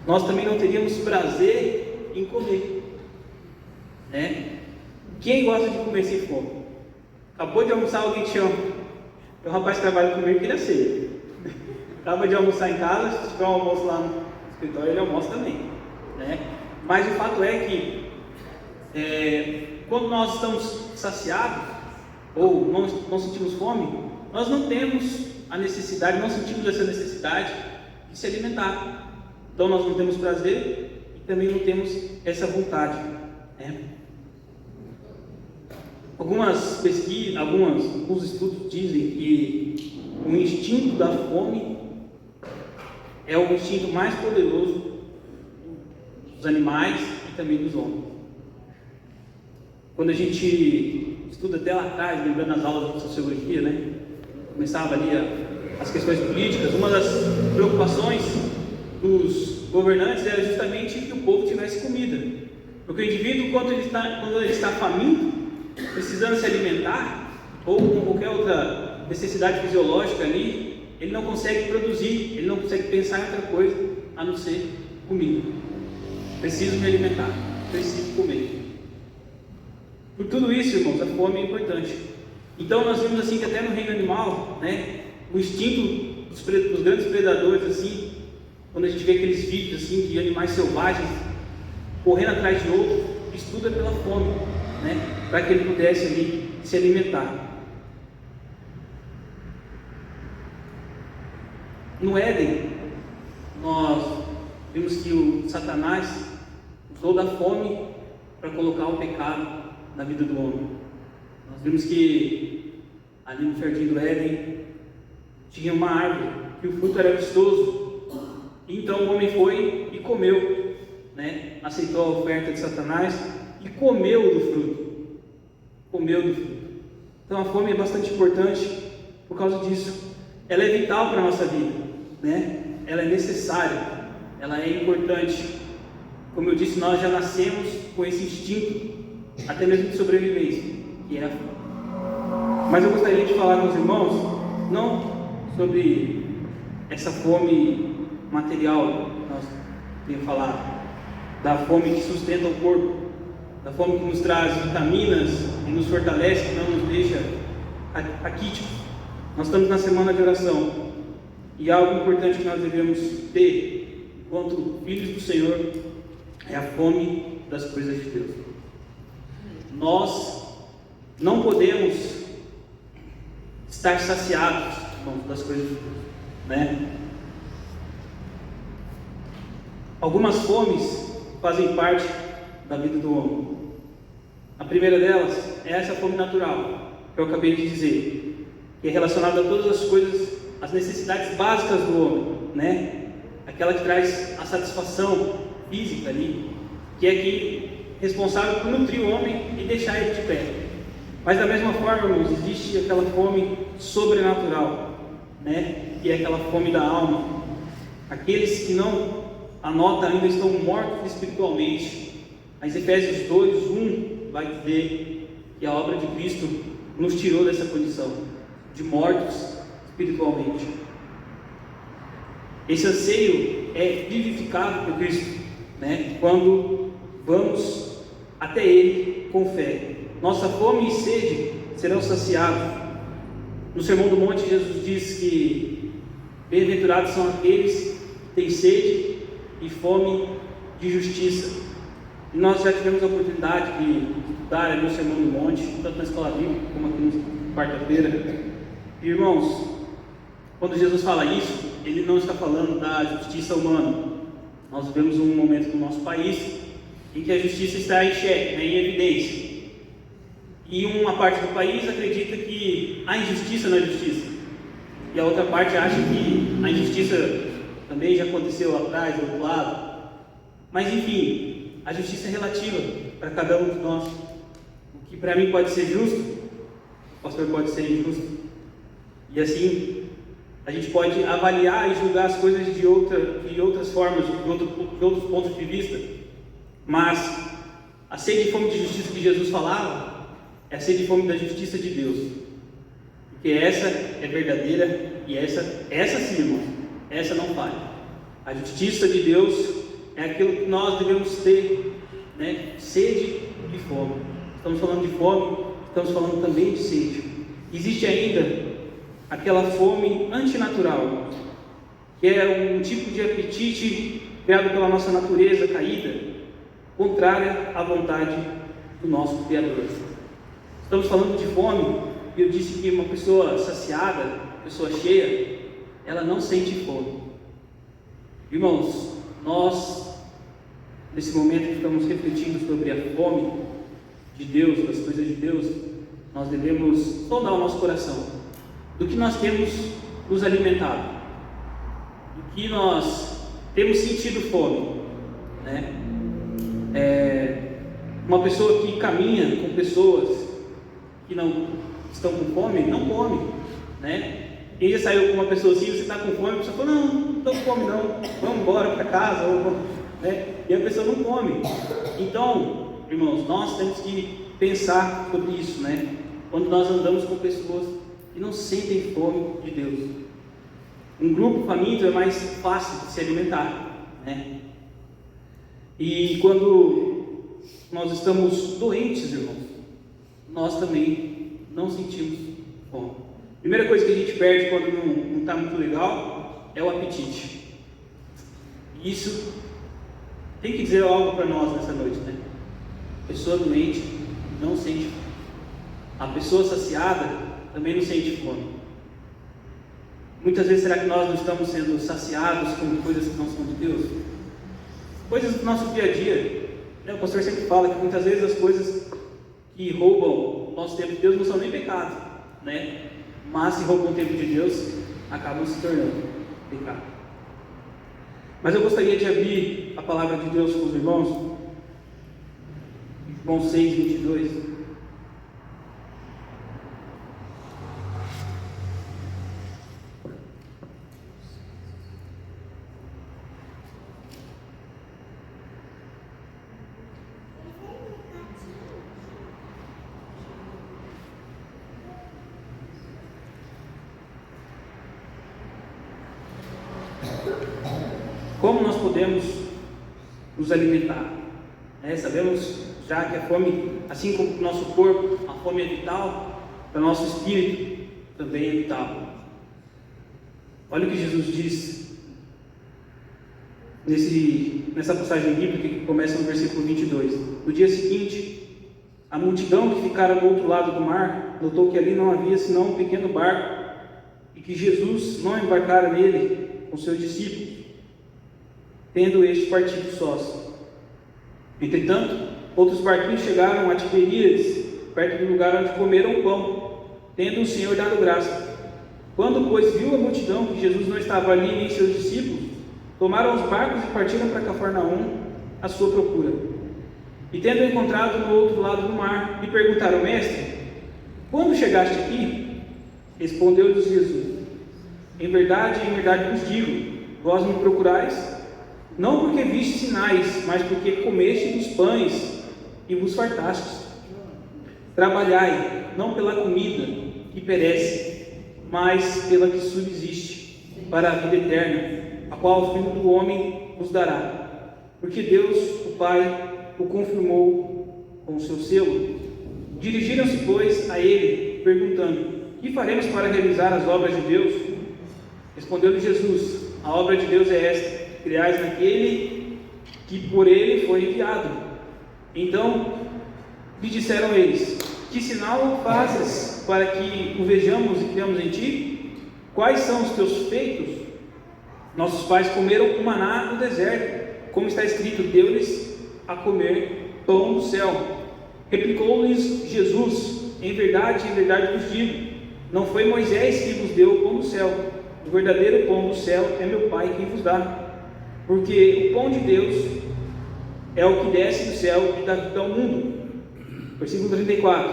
nós também não teríamos prazer em comer, né? Quem gosta de comer sem fome? Acabou de almoçar, alguém te chama. Tem um rapaz que trabalha comigo que ele é cedo. Acaba de almoçar em casa, se tiver um almoço lá no escritório, ele almoça também, né? Mas o fato é que quando nós estamos saciados ou não sentimos fome, nós não temos a necessidade, não sentimos essa necessidade de se alimentar. Então nós não temos prazer e também não temos essa vontade, né? Algumas pesquisas, alguns estudos dizem que o instinto da fome é o instinto mais poderoso dos animais e também dos homens. Quando a gente estuda até lá atrás, lembrando as aulas de sociologia, né? Começava ali as questões políticas, uma das preocupações dos governantes era justamente que o povo tivesse comida. Porque o indivíduo, quando ele está faminto, precisando se alimentar, ou com qualquer outra necessidade fisiológica ali, ele não consegue produzir, ele não consegue pensar em outra coisa a não ser comida. Preciso me alimentar, preciso comer. Por tudo isso, irmãos, a fome é importante. Então nós vemos assim que até no reino animal, né, o instinto dos grandes predadores, assim, quando a gente vê aqueles vídeos assim de animais selvagens correndo atrás de outro, isso tudo é pela fome, né, para que ele pudesse ali se alimentar. No Éden, nós vimos que o Satanás usou da fome para colocar o pecado na vida do homem. Nós vimos que ali no jardim do Éden tinha uma árvore que o fruto era vistoso. Então o homem foi e comeu, né? Aceitou a oferta de Satanás e comeu do fruto. Comeu do fruto. Então a fome é bastante importante por causa disso. Ela é vital para a nossa vida, né? Ela é necessária, ela é importante. Como eu disse, nós já nascemos com esse instinto, até mesmo de sobrevivência, que é a fome. Mas eu gostaria de falar com os irmãos, não sobre essa fome material que nós temos falado, da fome que sustenta o corpo, da fome que nos traz vitaminas e nos fortalece, que não nos deixa raquíticos. Nós estamos na semana de oração, e algo importante que nós devemos ter, enquanto filhos do Senhor, é a fome das coisas de Deus. Nós não podemos estar saciados, irmãos, das coisas de Deus, né? Algumas fomes fazem parte da vida do homem. A primeira delas é essa fome natural, que eu acabei de dizer, que é relacionada a todas as coisas, as necessidades básicas do homem, né? Aquela que traz a satisfação física ali, que é responsável por nutrir o homem e deixar ele de pé. Mas da mesma forma, irmãos, existe aquela fome sobrenatural, né? Que é aquela fome da alma. Aqueles que não anota ainda estão mortos espiritualmente. Mas Efésios 2:1 vai dizer que a obra de Cristo nos tirou dessa condição de mortos espiritualmente. Esse anseio é vivificado por Cristo, né? Quando vamos até Ele com fé. Nossa fome e sede serão saciados. No Sermão do Monte, Jesus diz que bem-aventurados são aqueles que têm sede e fome de justiça. E nós já tivemos a oportunidade de estudar ali no Sermão do Monte, tanto na Escola Bíblica como aqui na quarta-feira. E, irmãos, quando Jesus fala isso, Ele não está falando da justiça humana. Nós vivemos um momento no nosso país em que a justiça está em xeque, né, em evidência. E uma parte do país acredita que há injustiça na justiça. E a outra parte acha que a injustiça também já aconteceu lá atrás, do outro lado. Mas enfim, a justiça é relativa para cada um de nós. O que para mim pode ser justo, o pastor pode ser injusto. E assim, a gente pode avaliar e julgar as coisas de outras formas, de outros pontos de vista. Mas a sede e fome de justiça que Jesus falava é a sede e fome da justiça de Deus. Porque essa é verdadeira e essa sim, irmão, essa não falha. A justiça de Deus é aquilo que nós devemos ter, né? Sede e fome. Estamos falando de fome, estamos falando também de sede. Existe ainda aquela fome antinatural, que é um tipo de apetite criado pela nossa natureza caída, contrária à vontade do nosso Criador. Estamos falando de fome, e eu disse que uma pessoa saciada, pessoa cheia, ela não sente fome. Irmãos, nós, nesse momento que estamos refletindo sobre a fome de Deus, das coisas de Deus, nós devemos sondar o nosso coração, do que nós temos nos alimentado, do que nós temos sentido fome, né? Uma pessoa que caminha com pessoas que não estão com fome, não come, né? Quem já saiu com uma pessoa assim, você está com fome, a pessoa fala, não estou com fome não, vamos embora para casa, né? E a pessoa não come. Então, irmãos, nós temos que pensar sobre isso, né? Quando nós andamos com pessoas que não sentem fome de Deus. Um grupo faminto é mais fácil de se alimentar, né? E quando nós estamos doentes, irmãos, nós também não sentimos fome. Primeira coisa que a gente perde quando não está muito legal é o apetite. Isso tem que dizer algo para nós nessa noite, né? A pessoa doente não sente fome. A pessoa saciada também não sente fome. Muitas vezes, será que nós não estamos sendo saciados com coisas que não são de Deus? Coisas do nosso dia a dia, né? O pastor sempre fala que muitas vezes as coisas que roubam o nosso tempo de Deus não são nem pecado, né? Mas se roubam o tempo de Deus, acabam se tornando pecado. Mas eu gostaria de abrir a palavra de Deus com os irmãos, João 6, 22. Como nós podemos nos alimentar? Sabemos já que a fome, assim como para o nosso corpo, a fome é vital, para o nosso espírito também é vital. Olha o que Jesus diz nessa passagem bíblica que começa no versículo 22. No dia seguinte, a multidão que ficara do outro lado do mar notou que ali não havia senão um pequeno barco e que Jesus não embarcara nele com seus discípulos, tendo este partido sós. Entretanto, outros barquinhos chegaram a Tiberíades, perto do lugar onde comeram pão, tendo o Senhor dado graça. Quando, pois, viu a multidão que Jesus não estava ali nem seus discípulos, tomaram os barcos e partiram para Cafarnaum à sua procura. E tendo encontrado no outro lado do mar, lhe perguntaram: Mestre, quando chegaste aqui? Respondeu-lhes Jesus: em verdade vos digo, vós me procurais, não porque viste sinais, mas porque comeste dos pães e vos fartastes. Trabalhai, não pela comida que perece, mas pela que subsiste, para a vida eterna, a qual o Filho do Homem vos dará. Porque Deus, o Pai, o confirmou com o seu selo. Dirigiram-se, pois, a ele, perguntando: que faremos para realizar as obras de Deus? Respondeu-lhe Jesus: a obra de Deus é esta, criais naquele que por ele foi enviado. Então lhe disseram eles: que sinal fazes para que o vejamos e criamos em ti? Quais são os teus feitos? Nossos pais comeram o maná no deserto, como está escrito: deu-lhes a comer pão do céu. Replicou-lhes Jesus: em verdade vos digo, não foi Moisés que vos deu o pão do céu. O verdadeiro pão do céu é meu Pai quem vos dá. Porque o pão de Deus é o que desce do céu e dá vida ao mundo. Versículo 34.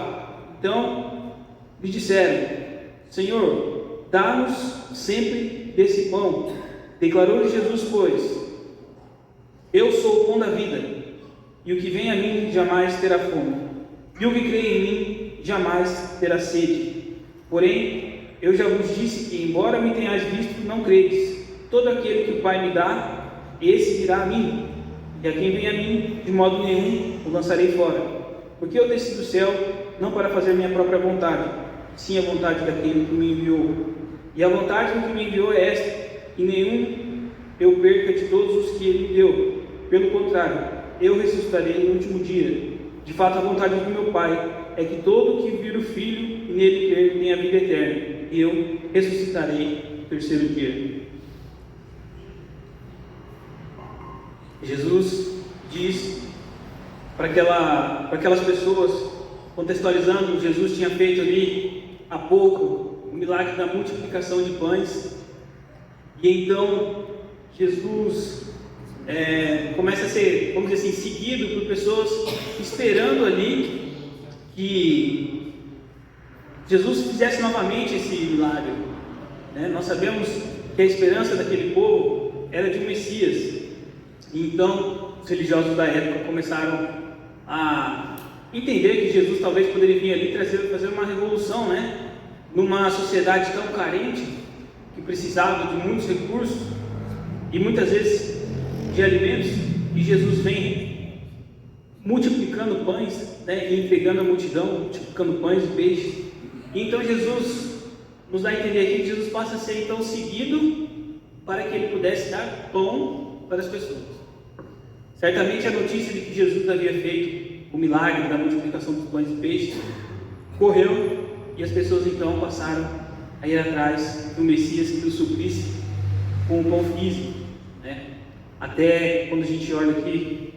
Então lhe disseram: Senhor, dá-nos sempre desse pão. Declarou-lhe Jesus, pois: eu sou o pão da vida, e o que vem a mim jamais terá fome, e o que crê em mim jamais terá sede. Porém, eu já vos disse que, embora me tenhais visto, não credes. Todo aquele que o Pai me dá, esse virá a mim, E a quem vem a mim, de modo nenhum o lançarei fora. Porque eu desci do céu, não para fazer minha própria vontade, sim a vontade daquele que me enviou. E a vontade do que me enviou é esta, que nenhum eu perca de todos os que ele me deu. Pelo contrário, eu ressuscitarei no último dia. De fato, a vontade do meu Pai é que todo que vir o Filho e nele crer tenha vida eterna. E eu ressuscitarei no terceiro dia. Jesus diz para aquelas pessoas, contextualizando, Jesus tinha feito ali há pouco o milagre da multiplicação de pães, e então Jesus começa a ser, vamos dizer assim, seguido por pessoas esperando ali que Jesus fizesse novamente esse milagre, né? Nós sabemos que a esperança daquele povo era de um Messias. Então, os religiosos da época começaram a entender que Jesus talvez poderia vir ali fazer uma revolução, né? Numa sociedade tão carente, que precisava de muitos recursos e muitas vezes de alimentos, e Jesus vem multiplicando pães, né? E entregando a multidão, multiplicando pães e peixes. E então Jesus nos dá a entender aqui que Jesus passa a ser então seguido para que ele pudesse dar pão para as pessoas. Certamente a notícia de que Jesus havia feito o milagre da multiplicação dos pães e peixes correu, e as pessoas então passaram a ir atrás do Messias que os suprisse com o pão físico, né? Até quando a gente olha aqui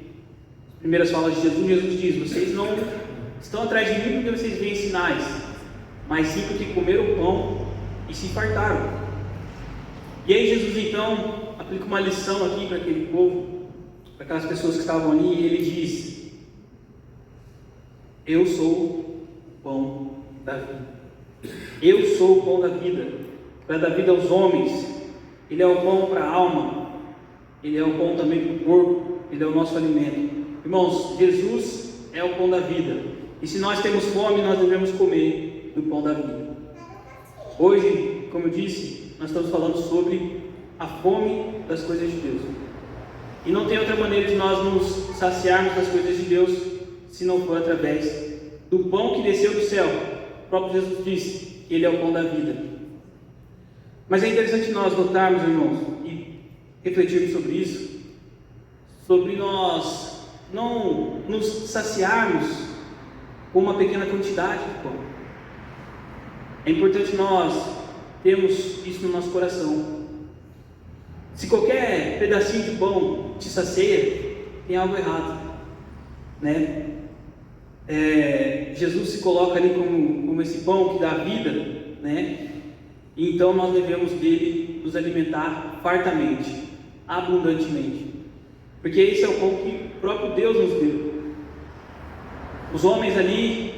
as primeiras falas de Jesus, Jesus diz: vocês não estão atrás de mim porque vocês veem sinais, mas sim porque comeram o pão e se fartaram. E aí Jesus então aplica uma lição aqui para aquele povo, para aquelas pessoas que estavam ali, e ele diz: eu sou o pão da vida. Eu sou o pão da vida, para dar vida aos homens. Ele é o pão para a alma, ele é o pão também para o corpo, ele é o nosso alimento. Irmãos, Jesus é o pão da vida, e se nós temos fome, nós devemos comer do pão da vida. Hoje, como eu disse, nós estamos falando sobre a fome das coisas de Deus. E não tem outra maneira de nós nos saciarmos das coisas de Deus se não for através do pão que desceu do céu. O próprio Jesus disse que Ele é o pão da vida. Mas é interessante nós notarmos, irmãos, e refletirmos sobre isso, sobre nós não nos saciarmos com uma pequena quantidade de pão. É importante nós termos isso no nosso coração. Se qualquer pedacinho de pão te sacia, tem algo errado, né? Jesus se coloca ali como esse pão que dá vida, né? E então nós devemos dele nos alimentar fartamente, abundantemente, porque esse é o pão que o próprio Deus nos deu. Os homens ali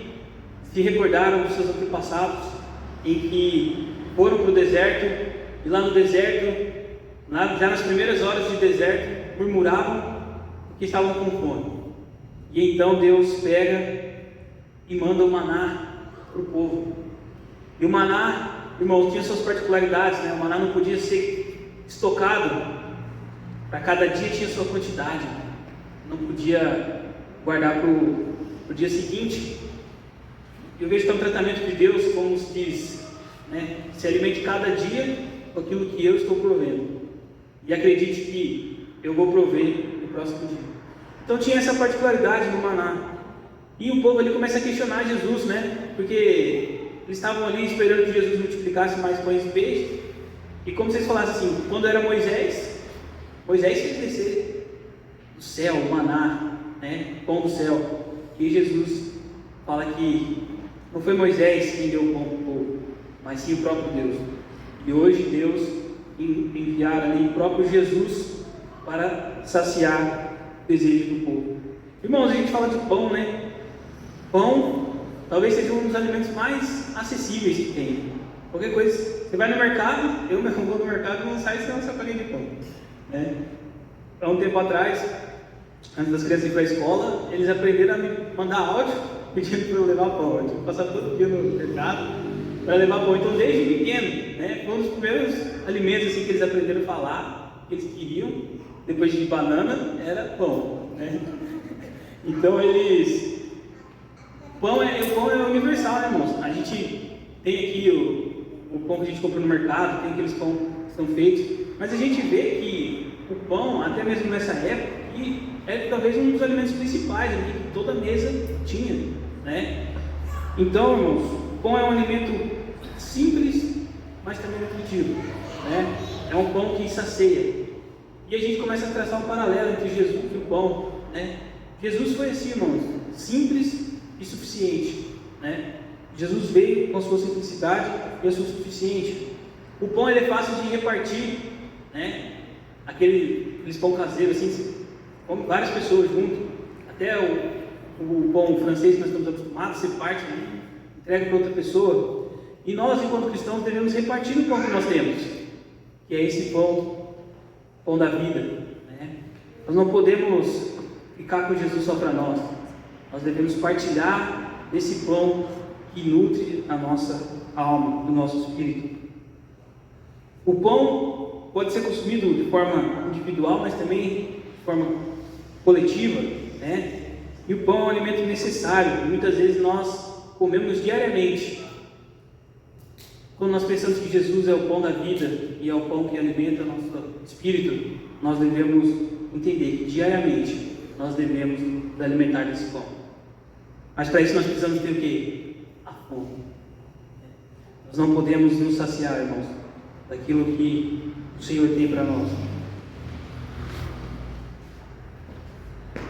se recordaram dos seus antepassados, em que foram para o deserto, e lá no deserto, já nas primeiras horas de deserto, murmuravam que estavam com fome. E então Deus pega e manda o maná para o povo. E o maná, irmãos, tinha suas particularidades, né? O maná não podia ser estocado, para cada dia tinha sua quantidade, não podia guardar para o dia seguinte. Eu vejo que é um tratamento de Deus, como se diz, né? Se alimente cada dia com aquilo que eu estou provendo, e acredite que eu vou prover no próximo dia. Então tinha essa particularidade no maná. E o povo ali começa a questionar Jesus, né? Porque eles estavam ali esperando que Jesus multiplicasse mais pães e peixes. E como vocês falassem assim, quando era Moisés fez descer do céu o maná, né? Pão do céu. E Jesus fala que não foi Moisés quem deu o pão para o povo, mas sim o próprio Deus. E hoje Deus enviar ali o próprio Jesus para saciar o desejo do povo. Irmãos, a gente fala de pão, né? Pão talvez seja um dos alimentos mais acessíveis que tem. Qualquer coisa, você vai no mercado, eu mesmo vou no mercado e não saio sem uma sacolinha de pão, né? Há um tempo atrás, antes das crianças irem para a escola, eles aprenderam a me mandar áudio pedindo para eu levar pão. Eu tive que passar todo dia no mercado para levar pão. Então, desde pequeno, né, foi um dos primeiros alimentos assim, que eles aprenderam a falar, que eles queriam, depois de banana, era pão, né? Então o pão é universal, né, irmãos? A gente tem aqui o pão que a gente compra no mercado, tem aqueles pão que são feitos, mas a gente vê que o pão, até mesmo nessa época, é talvez um dos alimentos principais ali, que toda mesa tinha, né? Então, irmãos, o pão é um alimento simples, mas também nutritivo, né? É um pão que sacia. E a gente começa a traçar um paralelo entre Jesus e o pão, né? Jesus foi assim, irmãos, simples e suficiente, né? Jesus veio com a sua simplicidade e a sua suficiente. O pão ele é fácil de repartir, né? Aqueles pão caseiro assim, come várias pessoas junto. Até o pão francês que nós estamos acostumados, você parte ali, entrega para outra pessoa. E nós, enquanto cristãos, devemos repartir o pão que nós temos, que é esse pão da vida, né? Nós não podemos ficar com Jesus só para nós. Nós devemos partilhar desse pão que nutre a nossa alma, do nosso espírito. O pão pode ser consumido de forma individual, mas também de forma coletiva, né? E o pão é um alimento necessário, e muitas vezes nós comemos diariamente. Quando nós pensamos que Jesus é o pão da vida e é o pão que alimenta o nosso espírito, nós devemos entender que diariamente nós devemos nos alimentar desse pão. Mas para isso nós precisamos ter o quê? A fome. Nós não podemos nos saciar, irmãos, daquilo que o Senhor tem para nós.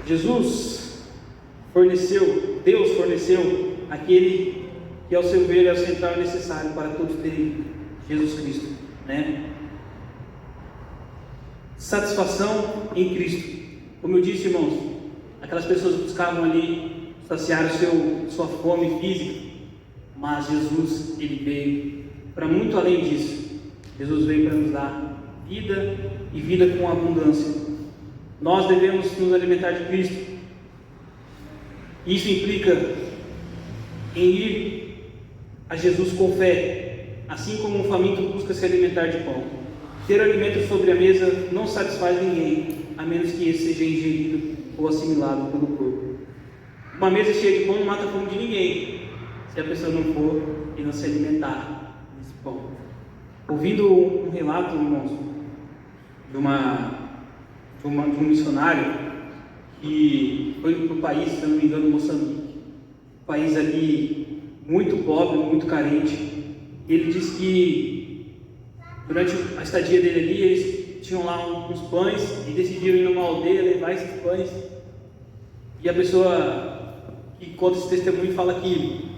Deus forneceu aquele que ao seu ver é o central e necessário para todos terem Jesus Cristo, né? Satisfação em Cristo. Como eu disse, irmãos, aquelas pessoas buscavam ali saciar sua fome física, mas Jesus, ele veio para muito além disso. Jesus veio para nos dar vida e vida com abundância. Nós devemos nos alimentar de Cristo. Isso implica em ir a Jesus com fé, assim como um faminto busca se alimentar de pão. Ter alimento sobre a mesa não satisfaz ninguém, a menos que esse seja ingerido ou assimilado pelo corpo. Uma mesa cheia de pão não mata a fome de ninguém, se a pessoa não for e não se alimentar desse pão. Ouvindo um relato, irmãos, de um missionário que foi para o país, se não me engano, Moçambique, um país ali muito pobre, muito carente. Ele disse que durante a estadia dele ali, eles tinham lá uns pães e decidiram ir numa aldeia levar esses pães. E a pessoa que conta esse testemunho fala que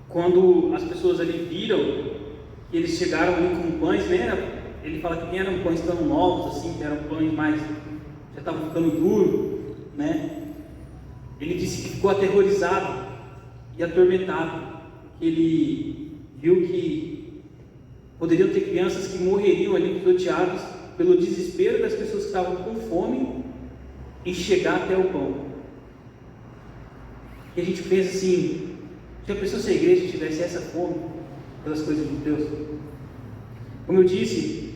quando as pessoas ali viram que eles chegaram ali com pães, ele fala que nem eram pães tão novos assim, que eram pães mais, já estavam ficando duros, né? Ele disse que ficou aterrorizado e atormentado, que ele viu que poderiam ter crianças que morreriam ali pisoteadas pelo desespero das pessoas que estavam com fome em chegar até o pão. E a gente pensa assim, já pensou se a igreja tivesse essa fome pelas coisas de Deus? Como eu disse,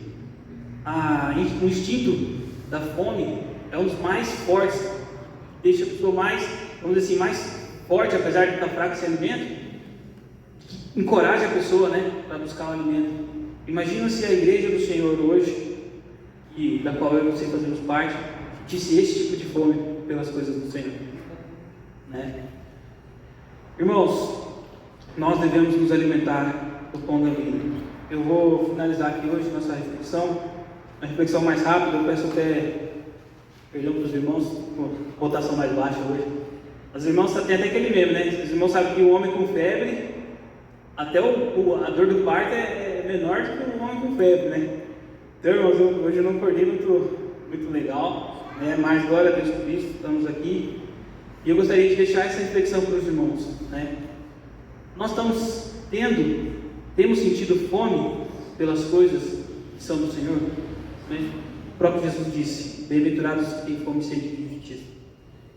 o instinto da fome é um dos mais fortes, deixa a pessoa mais, vamos dizer assim, mais forte, apesar de estar fraco esse alimento, encoraja a pessoa, né, para buscar o alimento. Imagina se a igreja do Senhor hoje, da qual eu e você fazemos parte, tivesse esse tipo de fome pelas coisas do Senhor, né? Irmãos, nós devemos nos alimentar do pão da vida. Eu vou finalizar aqui hoje nossa reflexão, uma reflexão mais rápida. Eu peço até perdão para os irmãos, rotação mais baixa hoje. Os irmãos têm até aquele meme, né? Os irmãos sabem que o homem com febre, até a dor do parto é menor do que o homem com febre, né? Então, irmãos, hoje eu não acordei muito legal, né? Mas glória a Deus por isso, estamos aqui. E eu gostaria de deixar essa reflexão para os irmãos, né? Nós temos sentido fome pelas coisas que são do Senhor, né? O próprio Jesus disse: bem-aventurados que têm fome e sede de justiça.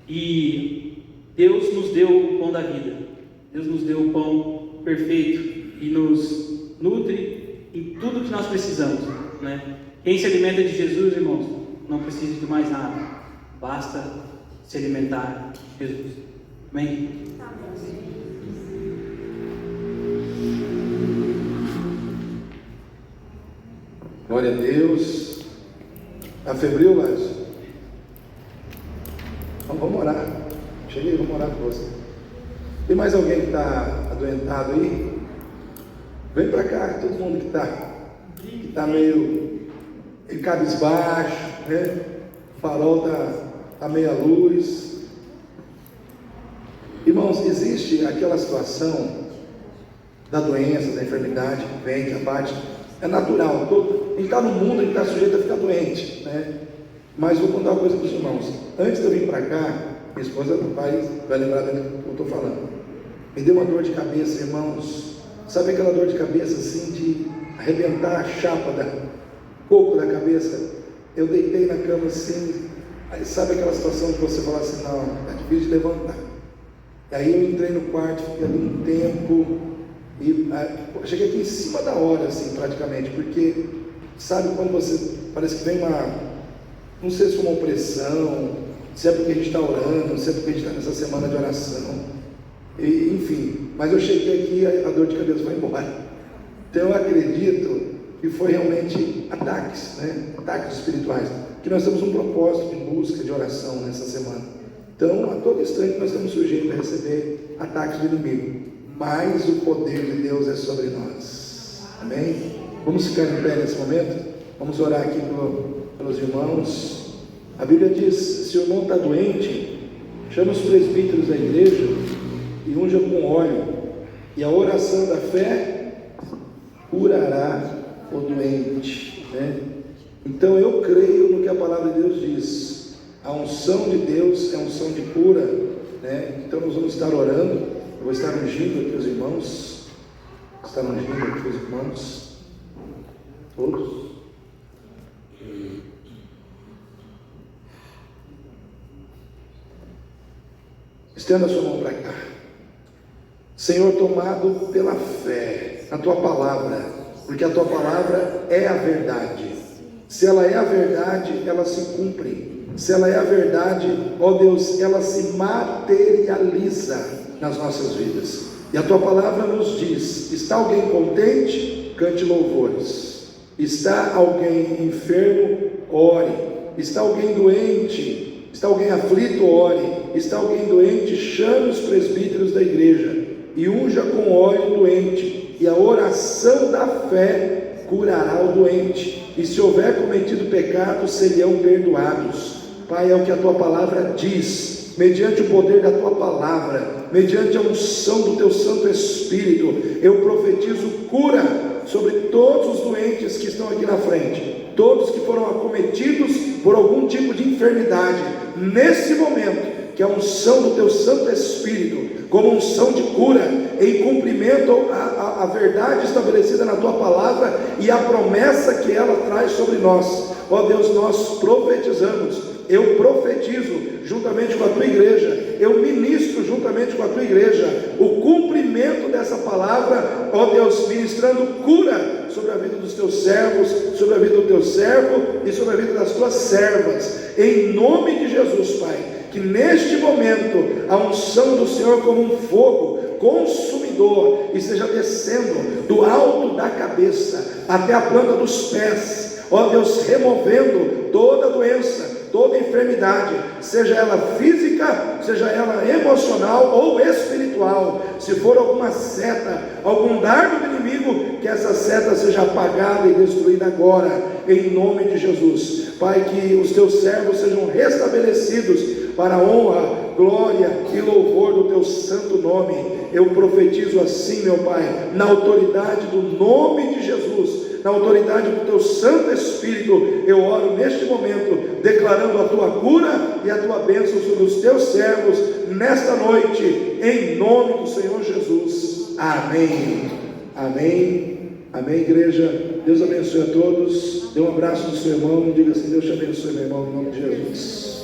E Deus nos deu o pão da vida. Deus nos deu o pão perfeito e nos nutre em tudo que nós precisamos, né? Quem se alimenta de Jesus, irmãos, não precisa de mais nada, basta se alimentar de Jesus. Amém? Glória a Deus. Está febril, Lázaro? Então vamos orar. Cheguei, vamos orar com você. Tem mais alguém que está adoentado aí? Vem para cá, todo mundo que está meio cabisbaixo, né? O farol está meia luz. Irmãos, existe aquela situação da doença, da enfermidade que vem, que abate. É natural, a gente está no mundo, a gente está sujeito a ficar doente, né? Mas vou contar uma coisa para os irmãos. Antes de eu vir para cá, minha esposa vai lembrar do que eu estou falando. Me deu uma dor de cabeça, irmãos. Sabe aquela dor de cabeça assim, de arrebentar a chapa coco da cabeça? Eu deitei na cama assim, aí sabe aquela situação que você fala assim, não, está difícil de levantar. E aí eu entrei no quarto, fiquei ali um tempo. E cheguei aqui em cima da hora, assim, praticamente, porque sabe quando você, parece que vem não sei se é uma opressão, se é porque a gente está orando, se é porque a gente está nessa semana de oração, enfim, mas eu cheguei aqui e a dor de cabeça foi embora. Então eu acredito que foi realmente ataques, né? Ataques espirituais, que nós temos um propósito de busca, de oração nessa semana. Então a todo instante nós estamos sujeitos a receber ataques do inimigo, mas o poder de Deus é sobre nós. Amém? Vamos ficar em pé nesse momento? Vamos orar aqui pelos irmãos. A Bíblia diz: se o irmão está doente, chama os presbíteros da igreja e unja com óleo, e a oração da fé curará o doente, né? Então eu creio no que a palavra de Deus diz. A unção de Deus é unção de cura, né? Então nós vamos estar orando. Eu vou estar ungindo aqui os irmãos. Estar ungindo aqui os irmãos. Todos. Estenda a sua mão para cá. Senhor, tomado pela fé na tua palavra, porque a tua palavra é a verdade. Se ela é a verdade, ela se cumpre. Se ela é a verdade, ó Deus, ela se materializa nas nossas vidas. E a tua palavra nos diz: está alguém contente? Cante louvores. Está alguém enfermo? Ore. Está alguém doente? Está alguém aflito? Ore. Está alguém doente? Chame os presbíteros da igreja e unja com óleo o doente, e a oração da fé curará o doente, e se houver cometido pecado, serão perdoados. Pai, é o que a tua palavra diz. Mediante o poder da tua palavra, mediante a unção do teu Santo Espírito, eu profetizo cura sobre todos os doentes que estão aqui na frente, todos que foram acometidos por algum tipo de enfermidade. Nesse momento, que a unção do teu Santo Espírito, como unção de cura, em cumprimento à verdade estabelecida na tua palavra e a promessa que ela traz sobre nós. Ó Deus, nós profetizamos. Eu profetizo juntamente com a tua igreja, eu ministro juntamente com a tua igreja o cumprimento dessa palavra, ó Deus, ministrando cura sobre a vida dos teus servos, sobre a vida do teu servo e sobre a vida das tuas servas, em nome de Jesus, Pai. Que neste momento a unção do Senhor, como um fogo consumidor, esteja descendo do alto da cabeça até a planta dos pés, ó Deus, removendo toda doença, toda enfermidade, seja ela física, seja ela emocional ou espiritual. Se for alguma seta, algum dardo do inimigo, que essa seta seja apagada e destruída agora, em nome de Jesus. Pai, que os teus servos sejam restabelecidos para a honra, glória e louvor do teu santo nome. Eu profetizo assim, meu Pai, na autoridade do nome de Jesus, na autoridade do teu Santo Espírito, eu oro neste momento, declarando a tua cura e a tua bênção sobre os teus servos, nesta noite, em nome do Senhor Jesus. Amém. Amém. Amém, igreja. Deus abençoe a todos. Dê um abraço no seu irmão, diga assim: Deus te abençoe, meu irmão, em nome de Jesus.